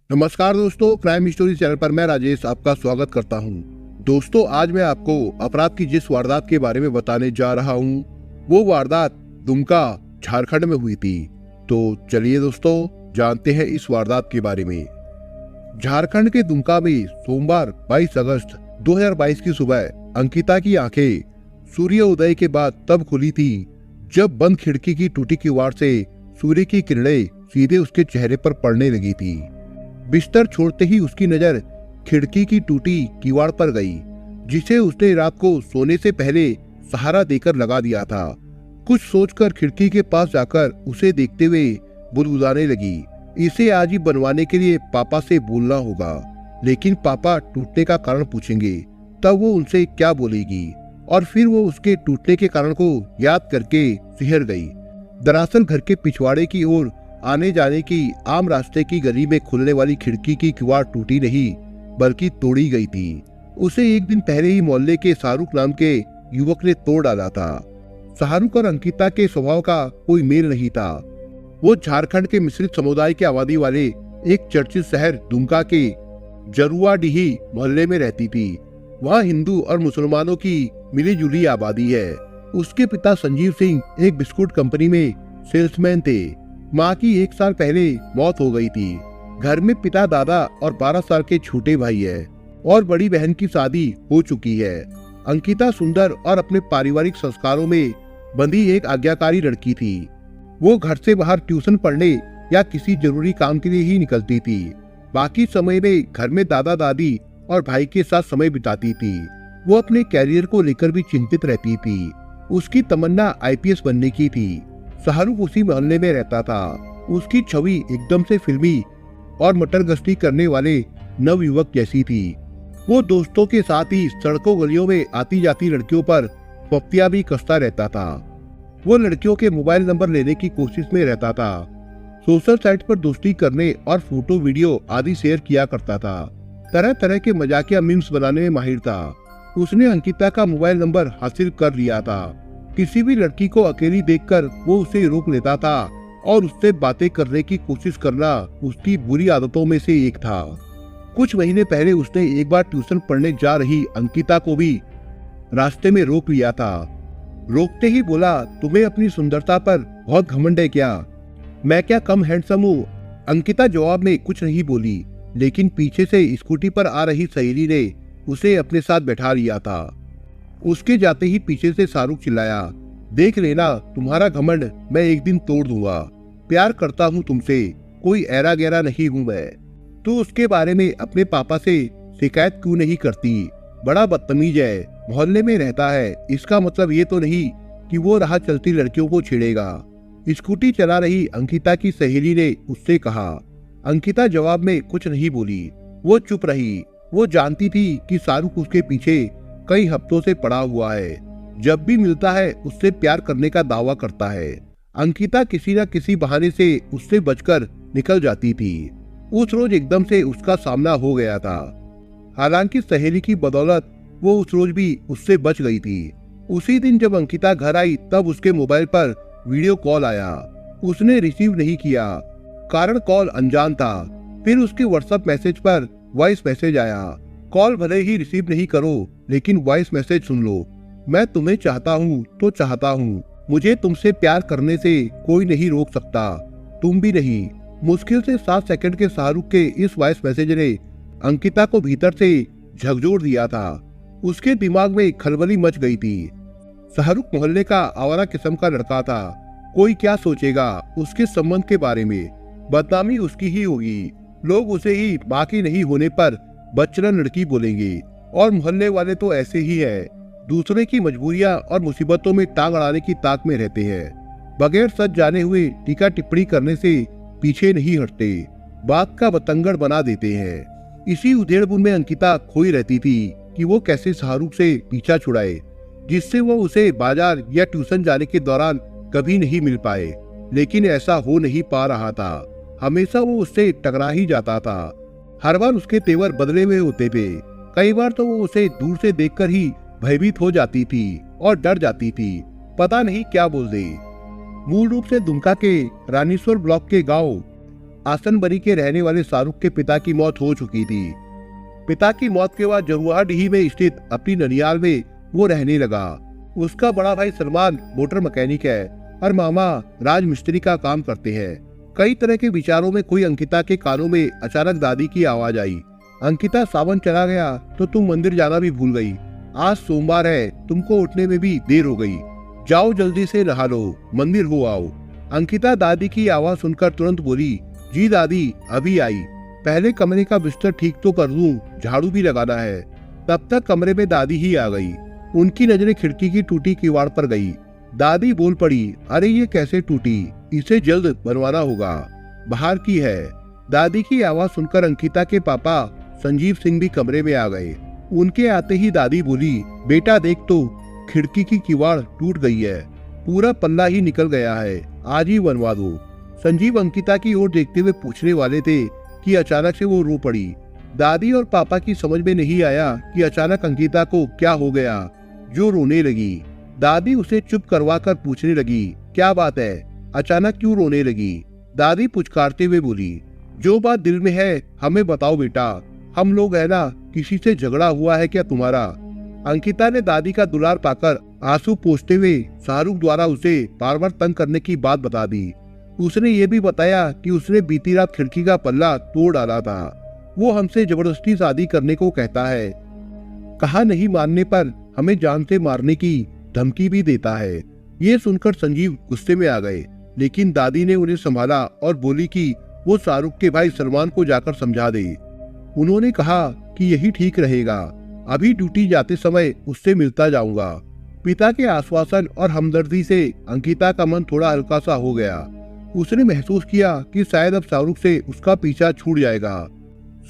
नमस्कार दोस्तों, crime story channel पर मैं राजेश आपका स्वागत करता हूं। दोस्तों, आज मैं आपको अपराध की जिस वारदात के बारे में बताने जा रहा हूं, वो वारदात दुमका, झारखंड में हुई थी। तो चलिए दोस्तों, जानते हैं इस वारदात के बारे में। झारखंड के दुमका में सोमवार 22 अगस्त 2022 की सुबह अंकिता की आंखें सूर्य उदय के बाद तब खुली थी जब बंद खिड़की की टूटी किवाड़ से सूर्य की किरणें सीधे उसके चेहरे पर पड़ने लगी थी। बिस्तर छोड़ते ही उसकी नजर खिड़की की टूटी किवाड़ पर गई, जिसे उसने रात को सोने से पहले सहारा देकर लगा दिया था। कुछ सोचकर खिड़की के पास जाकर उसे देखते हुए बुदबुदाने लगी, इसे आज ही बनवाने के लिए पापा से बोलना होगा। लेकिन पापा टूटने का कारण पूछेंगे, तब वो उनसे क्या बोलेगी? और फिर वो उसके टूटने के कारण को याद करके सिहर गई। दरअसल घर के पिछवाड़े की ओर आने जाने की आम रास्ते की गली में खुलने वाली खिड़की की किवाड़ टूटी नहीं बल्कि तोड़ी गई थी। उसे एक दिन पहले ही मोहल्ले के शाहरुख नाम के युवक ने तोड़ डाला था। शाहरुख और अंकिता के स्वभाव का कोई मेल नहीं था। वो झारखंड के मिश्रित समुदाय के आबादी वाले एक चर्चित शहर दुमका के जरुआडीही मोहल्ले में रहती थी। वहाँ हिंदू और मुसलमानों की मिली जुली आबादी है। उसके पिता संजीव सिंह एक बिस्कुट कंपनी में सेल्समैन थे। माँ की 1 साल पहले मौत हो गई थी। घर में पिता, दादा और 12 साल के छोटे भाई है और बड़ी बहन की शादी हो चुकी है। अंकिता सुंदर और अपने पारिवारिक संस्कारों में बंधी एक आज्ञाकारी लड़की थी। वो घर से बाहर ट्यूशन पढ़ने या किसी जरूरी काम के लिए ही निकलती थी। बाकी समय में घर में दादा दादी और भाई के साथ समय बिताती थी। वो अपने कैरियर को लेकर भी चिंतित रहती थी। उसकी तमन्ना आईपीएस बनने की थी। शाहरुख उसी मोहल्ले में रहता था। उसकी छवि एकदम से फिल्मी और मटर गश्ती करने वाले नव युवक जैसी थी। वो दोस्तों के साथ ही सड़कों गलियों में आती जाती लड़कियों पर पप्तियां भी कसता रहता था। वो लड़कियों के मोबाइल नंबर लेने की कोशिश में रहता था। सोशल साइट पर दोस्ती करने और फोटो वीडियो आदि शेयर किया करता था। तरह तरह के मजाकिया मीम्स बनाने में माहिर था। उसने अंकिता का मोबाइल नंबर हासिल कर लिया था। किसी भी लड़की को अकेली देखकर वो उसे रोक लेता था और उससे बातें करने की कोशिश करना उसकी बुरी आदतों में से एक था। कुछ महीने पहले उसने एक बार ट्यूशन पढ़ने जा रही अंकिता को भी रास्ते में रोक लिया था। रोकते ही बोला, तुम्हें अपनी सुंदरता पर बहुत घमंड है क्या? मैं क्या कम हैंडसम हूँ? अंकिता जवाब में कुछ नहीं बोली, लेकिन पीछे से स्कूटी पर आ रही सहेली ने उसे अपने साथ बैठा लिया था। उसके जाते ही पीछे से शाहरुख चिल्लाया, देख लेना, तुम्हारा घमंड मैं एक दिन तोड़ दूंगा। प्यार करता हूँ तुमसे, कोई ऐरा गैरा नहीं हूँ मैं। तो उसके बारे में अपने पापा से शिकायत क्यों नहीं करती? बड़ा बदतमीज है, मोहल्ले में रहता है, इसका मतलब ये तो नहीं कि वो राह चलती लड़कियों को छेड़ेगा। स्कूटी चला रही अंकिता की सहेली ने उससे कहा। अंकिता जवाब में कुछ नहीं बोली, वो चुप रही। वो जानती थी कि शाहरुख उसके पीछे कई हफ्तों से पड़ा हुआ है। जब भी मिलता है उससे प्यार करने का दावा करता है। अंकिता किसी न किसी बहाने से उससे बचकर निकल जाती थी। उस रोज एकदम से उसका सामना हो गया था। हालांकि सहेली की बदौलत वो उस रोज भी उससे बच गई थी। उसी दिन जब अंकिता घर आई तब उसके मोबाइल पर वीडियो कॉल आया। उसने रिसीव नहीं किया, कारण कॉल अनजान था। फिर उसके व्हाट्सएप मैसेज पर वॉइस मैसेज आया, कॉल भले ही रिसीव नहीं करो लेकिन वॉइस मैसेज सुन लो। मैं तुम्हें चाहता हूँ तो चाहता हूँ, मुझे तुमसे प्यार करने से कोई नहीं रोक सकता, तुम भी नहीं। मुश्किल से 7 सेकंड के शाहरुख के इस वॉइस मैसेज ने अंकिता को भीतर से झकझोर दिया था। उसके दिमाग में खलबली मच गई थी। शाहरुख मोहल्ले का आवारा किस्म का लड़का था। कोई क्या सोचेगा उसके संबंध के बारे में? बदनामी उसकी ही होगी। लोग उसे ही बाकी नहीं होने पर बच्चन लड़की बोलेंगे। और मोहल्ले वाले तो ऐसे ही है, दूसरे की मजबूरियां और मुसीबतों में टांग अड़ाने की ताक में रहते हैं। बगैर सच जाने हुए टीका टिप्पणी करने से पीछे नहीं हटते, बात का बतंगड़ बना देते हैं। इसी उधेड़बुन में अंकिता खोई रहती थी कि वो कैसे शाहरुख से पीछा छुड़ाए, जिससे वो उसे बाजार या ट्यूशन जाने के दौरान कभी नहीं मिल पाए। लेकिन ऐसा हो नहीं पा रहा था। हमेशा वो उससे टकरा ही जाता था। हर बार उसके तेवर बदले हुए होते थे। कई बार तो वो उसे दूर से देखकर ही भयभीत हो जाती थी और डर जाती थी, पता नहीं क्या बोल दे। मूल रूप से दुमका के रानीश्वर ब्लॉक के गांव आसनबरी के रहने वाले शाहरुख के पिता की मौत हो चुकी थी। पिता की मौत के बाद जरुआडीह में स्थित अपनी ननियाल में वो रहने लगा। उसका बड़ा भाई सलमान मोटर मैकेनिक है और मामा राज मिस्त्री का काम करते हैं। कई तरह के विचारों में कोई अंकिता के कानों में अचानक दादी की आवाज आई, अंकिता सावन चला गया तो तुम मंदिर जाना भी भूल गई। आज सोमवार है, तुमको उठने में भी देर हो गई। जाओ जल्दी से नहा लो, मंदिर हो आओ। अंकिता दादी की आवाज सुनकर तुरंत बोली, जी दादी अभी आई, पहले कमरे का बिस्तर ठीक तो कर दूं, झाड़ू भी लगाना है। तब तक कमरे में दादी ही आ गई। उनकी नजरें खिड़की की टूटी किवाड़ पर गई। दादी बोल पड़ी, अरे ये कैसे टूटी, इसे जल्द बनवाना होगा, बाहर की है। दादी की आवाज सुनकर अंकिता के पापा संजीव सिंह भी कमरे में आ गए। उनके आते ही दादी बोली, बेटा देख तो खिड़की की किवाड़ टूट गई है, पूरा पल्ला ही निकल गया है, आज ही बनवा दो। संजीव अंकिता की ओर देखते हुए पूछने वाले थे कि अचानक से वो रो पड़ी। दादी और पापा की समझ में नहीं आया कि अचानक अंकिता को क्या हो गया जो रोने लगी। दादी उसे चुप करवा कर पूछने लगी, क्या बात है, अचानक क्यों रोने लगी। दादी पुचकारते हुए बोली, जो बात दिल में है हमें बताओ बेटा, हम लोग है ना, किसी से झगड़ा हुआ है क्या तुम्हारा। अंकिता ने दादी का दुलार पाकर आंसू पोंछते हुए शाहरुख द्वारा उसे बार बार तंग करने की बात बता दी। उसने ये भी बताया कि उसने बीती रात खिड़की का पल्ला तोड़ डाला था। वो हमसे जबरदस्ती शादी करने को कहता है, कहा नहीं मानने पर हमें जान से मारने की धमकी भी देता है। ये सुनकर संजीव गुस्से में आ गए, लेकिन दादी ने उन्हें संभाला और बोली कि वो शाहरुख के भाई सलमान को जाकर समझा दे। उन्होंने कहा कि यही ठीक रहेगा, अभी ड्यूटी जाते समय उससे मिलता जाऊंगा। पिता के आश्वासन और हमदर्दी से अंकिता का मन थोड़ा हल्का सा हो गया। उसने महसूस किया कि शायद अब शाहरुख से उसका पीछा छूट जाएगा।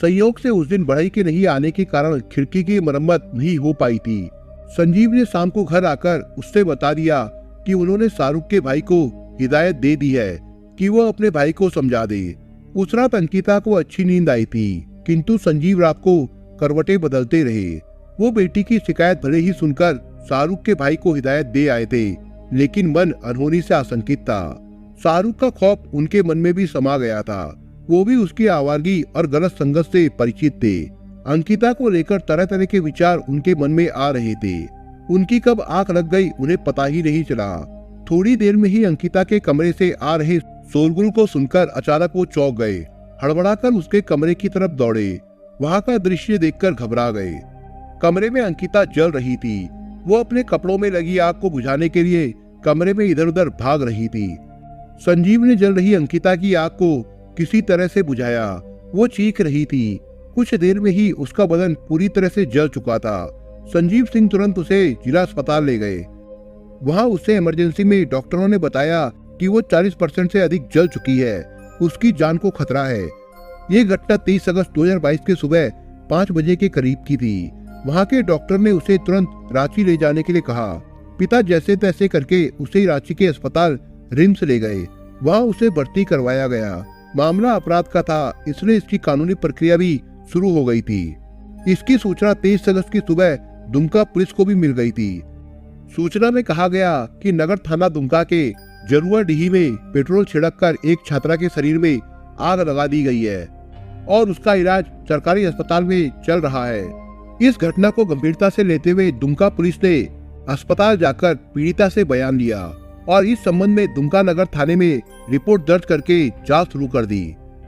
संयोग से उस दिन बढ़ई के नहीं आने के कारण खिड़की की मरम्मत नहीं हो पाई थी। संजीव ने शाम को घर आकर उससे बता दिया कि उन्होंने शाहरुख के भाई को हिदायत दे दी है कि वो अपने भाई को समझा दे। उस रात अंकिता को अच्छी नींद आई थी, किंतु संजीव रात को करवटें बदलते रहे। वो बेटी की शिकायत भले ही सुनकर शाहरुख के भाई को हिदायत दे आए थे, लेकिन मन अनहोनी से आशंकित था। शाहरुख का खौफ उनके मन में भी समा गया था। वो भी उसकी आवारगी और गलत संगत से परिचित थे। अंकिता को लेकर तरह तरह के विचार उनके मन में आ रहे थे। उनकी कब आंख लग गई उन्हें पता ही नहीं चला। थोड़ी देर में ही अंकिता के कमरे से आ रहे शोरगुल को सुनकर अचानक वो चौंक गए। हड़बड़ाकर उसके कमरे की तरफ दौड़े। वहां का दृश्य देखकर घबरा गए। कमरे में अंकिता जल रही थी। वो अपने कपड़ों में लगी आग को बुझाने के लिए कमरे में इधर उधर भाग रही थी। संजीव ने जल रही अंकिता की आग को किसी तरह से बुझाया। वो चीख रही थी। कुछ देर में ही उसका बदन पूरी तरह से जल चुका था। संजीव सिंह तुरंत उसे जिला अस्पताल ले गए। वहां उसे इमरजेंसी में डॉक्टरों ने बताया कि वो 40% से अधिक जल चुकी है, उसकी जान को खतरा है। ये घटना 23 अगस्त 2022 के सुबह 5 बजे के करीब की थी। वहां के डॉक्टर ने उसे तुरंत रांची ले जाने के लिए कहा। पिता जैसे तैसे करके उसे रांची के अस्पताल रिम्स ले गए। वहां उसे भर्ती करवाया गया। मामला अपराध का था, इसलिए इसकी कानूनी प्रक्रिया भी शुरू हो गई थी। इसकी सूचना 23 अगस्त की सुबह दुमका पुलिस को भी मिल गई थी। सूचना में कहा गया कि नगर थाना दुमका के जरुआडीह में पेट्रोल छिड़ककर एक छात्रा के शरीर में आग लगा दी गई है और उसका इलाज सरकारी अस्पताल में चल रहा है। इस घटना को गंभीरता से लेते हुए दुमका पुलिस ने अस्पताल जाकर पीड़िता से बयान लिया और इस संबंध में दुमका नगर थाने में रिपोर्ट दर्ज करके जांच शुरू कर दी।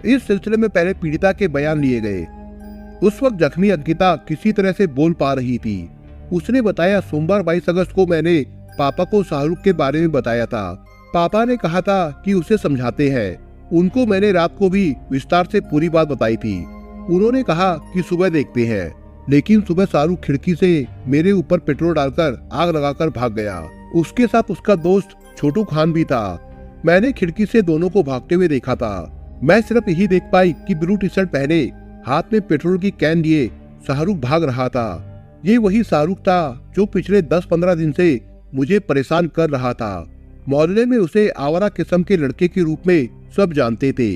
इस सिलसिले में पहले पीड़िता के बयान लिए गए। उस वक्त जख्मी अंकिता किसी तरह से बोल पा रही थी। उसने बताया, सोमवार 22 अगस्त को मैंने पापा को शाहरुख के बारे में बताया था। पापा ने कहा था कि उसे समझाते हैं। उनको मैंने रात को भी विस्तार से पूरी बात बताई थी। उन्होंने कहा कि सुबह देखते हैं, लेकिन सुबह शाहरुख खिड़की से मेरे ऊपर पेट्रोल डालकर आग लगाकर भाग गया। उसके साथ उसका दोस्त छोटू खान भी था। मैंने खिड़की से दोनों को भागते हुए देखा था। मैं सिर्फ यही देख पाई कि ब्लू टी शर्ट पहने, हाथ में पेट्रोल की कैन लिए शाहरुख भाग रहा था। ये वही शाहरुख था जो पिछले 10-15 दिन से मुझे परेशान कर रहा था। मोहल्ले में उसे आवारा किस्म के लड़के के रूप में सब जानते थे।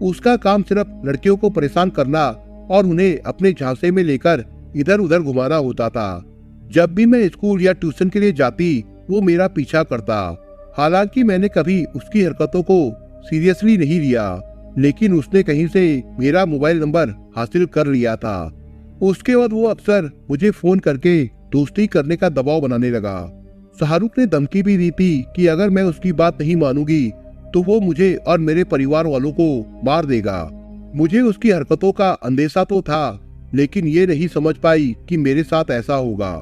उसका काम सिर्फ लड़कियों को परेशान करना और उन्हें अपने झांसे में लेकर इधर उधर घुमाना होता था। जब भी मैं स्कूल या ट्यूशन के लिए जाती, वो मेरा पीछा करता। हालांकि मैंने कभी उसकी हरकतों को सीरियसली नहीं लिया। लेकिन उसने कहीं से मेरा मोबाइल नंबर हासिल कर लिया था। उसके बाद वो अक्सर मुझे फोन करके दोस्ती करने का दबाव बनाने लगा। शाहरुख ने धमकी भी दी थी कि अगर मैं उसकी बात नहीं मानूंगी तो वो मुझे और मेरे परिवार वालों को मार देगा। मुझे उसकी हरकतों का अंदेशा तो था, लेकिन ये नहीं समझ पाई कि मेरे साथ ऐसा होगा।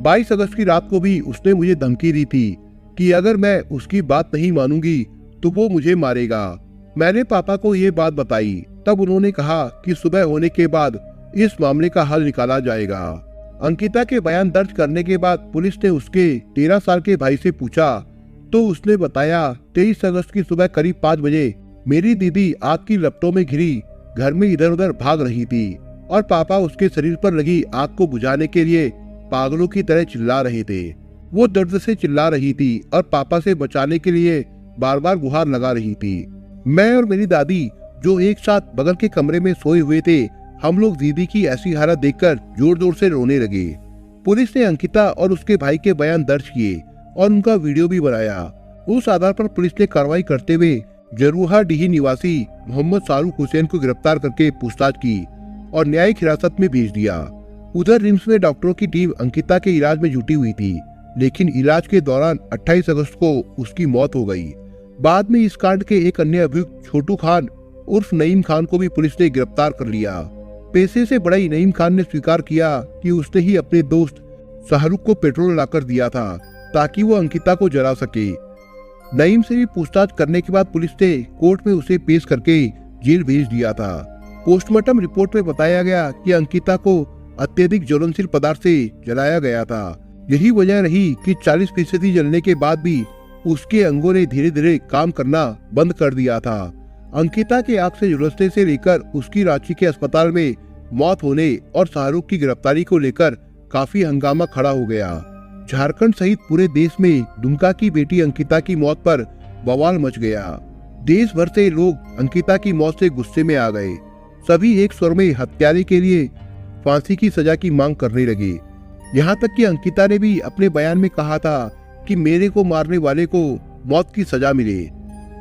22 अगस्त की रात को भी उसने मुझे धमकी दी थी कि अगर मैं उसकी बात नहीं मानूंगी तो वो मुझे मारेगा। मैंने पापा को ये बात बताई, तब उन्होंने कहा कि सुबह होने के बाद इस मामले का हल निकाला जाएगा। अंकिता के बयान दर्ज करने के बाद पुलिस ने उसके 13 साल के भाई से पूछा तो उसने बताया 23 अगस्त की सुबह करीब 5 बजे मेरी दीदी आग की लपटों में घिरी घर में इधर उधर भाग रही थी और पापा उसके शरीर पर लगी आग को बुझाने के लिए पागलों की तरह चिल्ला रहे थे। वो दर्द से चिल्ला रही थी और पापा से बचाने के लिए बार बार गुहार लगा रही थी। मैं और मेरी दादी जो एक साथ बगल के कमरे में सोए हुए थे, हम लोग दीदी की ऐसी हालत देखकर जोर जोर से रोने लगे। पुलिस ने अंकिता और उसके भाई के बयान दर्ज किए और उनका वीडियो भी बनाया। उस आधार पर पुलिस ने कार्रवाई करते हुए जरूहा डीही निवासी मोहम्मद शाहरुख हुसैन को गिरफ्तार करके पूछताछ की और न्यायिक हिरासत में भेज दिया। उधर रिम्स में डॉक्टरों की टीम अंकिता के इलाज में जुटी हुई थी, लेकिन इलाज के दौरान 28 अगस्त को उसकी मौत हो गई। बाद में इस कांड के एक अन्य अभियुक्त छोटू खान उर्फ नईम खान को भी पुलिस ने गिरफ्तार कर लिया। पैसे से बड़ा नईम खान ने स्वीकार किया कि उसने ही अपने दोस्त शाहरुख को पेट्रोल लाकर दिया था ताकि वो अंकिता को जला सके। नईम से भी पूछताछ करने के बाद पुलिस ने कोर्ट में उसे पेश करके जेल भेज दिया था। पोस्टमार्टम रिपोर्ट में बताया गया कि अंकिता को अत्यधिक ज्वलनशील पदार्थ से जलाया गया था। यही वजह रही कि 40% जलने के बाद भी उसके अंगों ने धीरे धीरे काम करना बंद कर दिया था। अंकिता के आग से झुलसने से लेकर उसकी रांची के अस्पताल में मौत होने और शाहरुख की गिरफ्तारी को लेकर काफी हंगामा खड़ा हो गया। झारखंड सहित पूरे देश में दुमका की बेटी अंकिता की मौत पर बवाल मच गया। देश भर से लोग अंकिता की मौत से गुस्से में आ गए। सभी एक स्वर में हत्यारे के लिए फांसी की सजा की मांग करने लगे। यहाँ तक कि अंकिता ने भी अपने बयान में कहा था कि मेरे को मारने वाले को मौत की सजा मिले।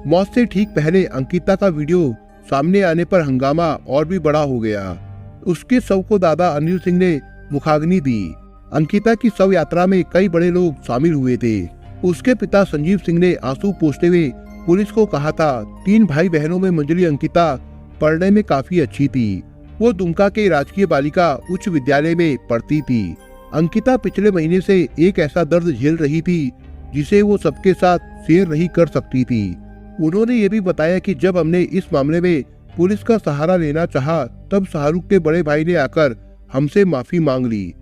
मौत से ठीक पहले अंकिता का वीडियो सामने आने पर हंगामा और भी बड़ा हो गया। उसके शव को दादा अनिल सिंह ने मुखाग्नि दी। अंकिता की शव यात्रा में कई बड़े लोग शामिल हुए थे। उसके पिता संजीव सिंह ने आंसू पोंछते हुए पुलिस को कहा था 3 भाई बहनों में मंजली अंकिता पढ़ने में काफी अच्छी थी। वो दुमका के राजकीय बालिका उच्च विद्यालय में पढ़ती थी। अंकिता पिछले महीने से एक ऐसा दर्द झेल रही थी जिसे वो सबके साथ शेयर नहीं कर सकती थी। उन्होंने ये भी बताया कि जब हमने इस मामले में पुलिस का सहारा लेना चाहा, तब शाहरुख के बड़े भाई ने आकर हमसे माफी मांग ली।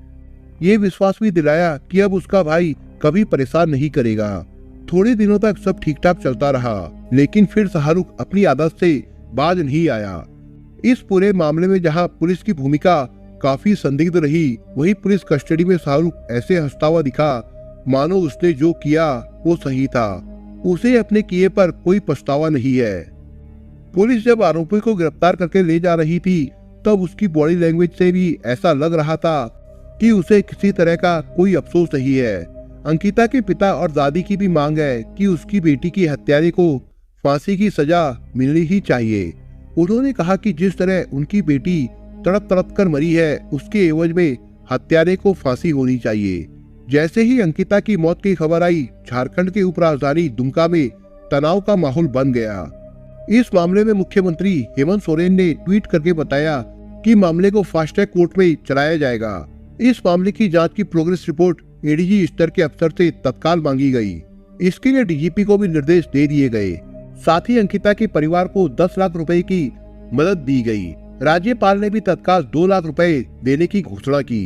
ये विश्वास भी दिलाया कि अब उसका भाई कभी परेशान नहीं करेगा। थोड़े दिनों तक सब ठीक ठाक चलता रहा, लेकिन फिर शाहरुख अपनी आदत से बाज नहीं आया। इस पूरे मामले में जहां पुलिस की भूमिका काफी संदिग्ध रही, वहीं पुलिस कस्टडी में शाहरुख ऐसे हंसता हुआ दिखा मानो उसने जो किया वो सही था। उसे अपने किए पर कोई पछतावा नहीं है। पुलिस जब आरोपी को गिरफ्तार करके ले जा रही थी, तब उसकी बॉडी लैंग्वेज से भी ऐसा लग रहा था कि उसे किसी तरह का कोई अफसोस नहीं है। अंकिता के पिता और दादी की भी मांग है कि उसकी बेटी की हत्यारे को फांसी की सजा मिलनी ही चाहिए। उन्होंने कहा कि जिस तरह उनकी बेटी तड़प तड़प कर मरी है, उसके एवज में हत्यारे को फांसी होनी चाहिए। जैसे ही अंकिता की मौत की खबर आई, झारखंड के उपराजधानी दुमका में तनाव का माहौल बन गया। इस मामले में मुख्यमंत्री हेमंत सोरेन ने ट्वीट करके बताया कि मामले को फास्ट ट्रैक कोर्ट में चलाया जाएगा। इस मामले की जांच की प्रोग्रेस रिपोर्ट एडीजी स्तर के अफसर से तत्काल मांगी गई। इसके लिए डीजीपी को भी निर्देश दे दिए गए। साथ ही अंकिता के परिवार को 10 लाख रुपए की मदद दी गई। राज्यपाल ने भी तत्काल 2 लाख रुपए देने की घोषणा की।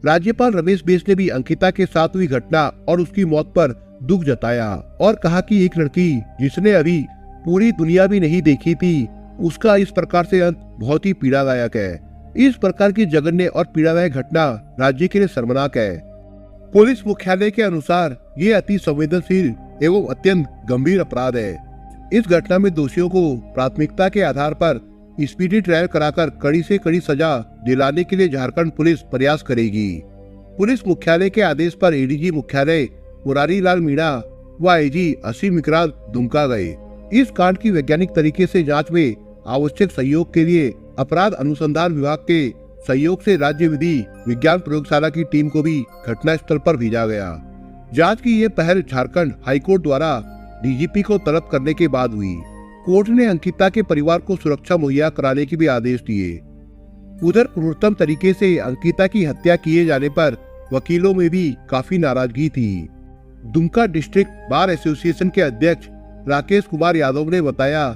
राज्यपाल रमेश बैस ने भी अंकिता के साथ हुई घटना और उसकी मौत पर दुख जताया और कहा कि एक लड़की जिसने अभी पूरी दुनिया भी नहीं देखी थी, उसका इस प्रकार से अंत बहुत ही पीड़ादायक है। इस प्रकार की जघन्य और पीड़ादायक घटना राज्य के लिए शर्मनाक है। पुलिस मुख्यालय के अनुसार ये अति संवेदनशील एवं अत्यंत गंभीर अपराध है। इस घटना में दोषियों को प्राथमिकता के आधार पर स्पीडी ट्रायल कराकर कड़ी से कड़ी सजा दिलाने के लिए झारखंड पुलिस प्रयास करेगी। पुलिस मुख्यालय के आदेश पर एडीजी मुख्यालय मुरारी लाल मीणा व आईजी असीम इकरार दुमका गए। इस कांड की वैज्ञानिक तरीके से जांच में आवश्यक सहयोग के लिए अपराध अनुसंधान विभाग के सहयोग से राज्य विधि विज्ञान प्रयोगशाला की टीम को भी घटनास्थल पर भेजा गया। जांच की ये पहल झारखंड हाईकोर्ट द्वारा डीजीपी को तलब करने के बाद हुई। कोर्ट ने अंकिता के परिवार को सुरक्षा मुहैया कराने के भी आदेश दिए। उधर क्रूरतम तरीके से अंकिता की हत्या किए जाने पर वकीलों में भी काफी नाराजगी थी। दुमका डिस्ट्रिक्ट बार एसोसिएशन के अध्यक्ष राकेश कुमार यादव ने बताया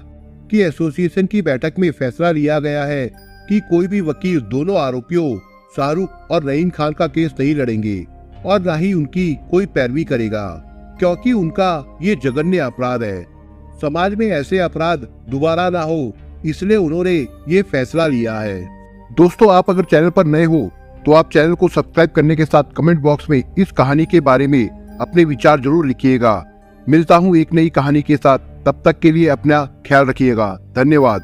कि एसोसिएशन की बैठक में फैसला लिया गया है कि कोई भी वकील दोनों आरोपियों शाहरुख और रहीम खान का केस नहीं लड़ेंगे और न ही उनकी कोई पैरवी करेगा, क्योंकि उनका ये जघन्य अपराध है। समाज में ऐसे अपराध दोबारा ना हो, इसलिए उन्होंने ये फैसला लिया है। दोस्तों, आप अगर चैनल पर नए हो तो आप चैनल को सब्सक्राइब करने के साथ कमेंट बॉक्स में इस कहानी के बारे में अपने विचार जरूर लिखिएगा। मिलता हूँ एक नई कहानी के साथ, तब तक के लिए अपना ख्याल रखिएगा। धन्यवाद।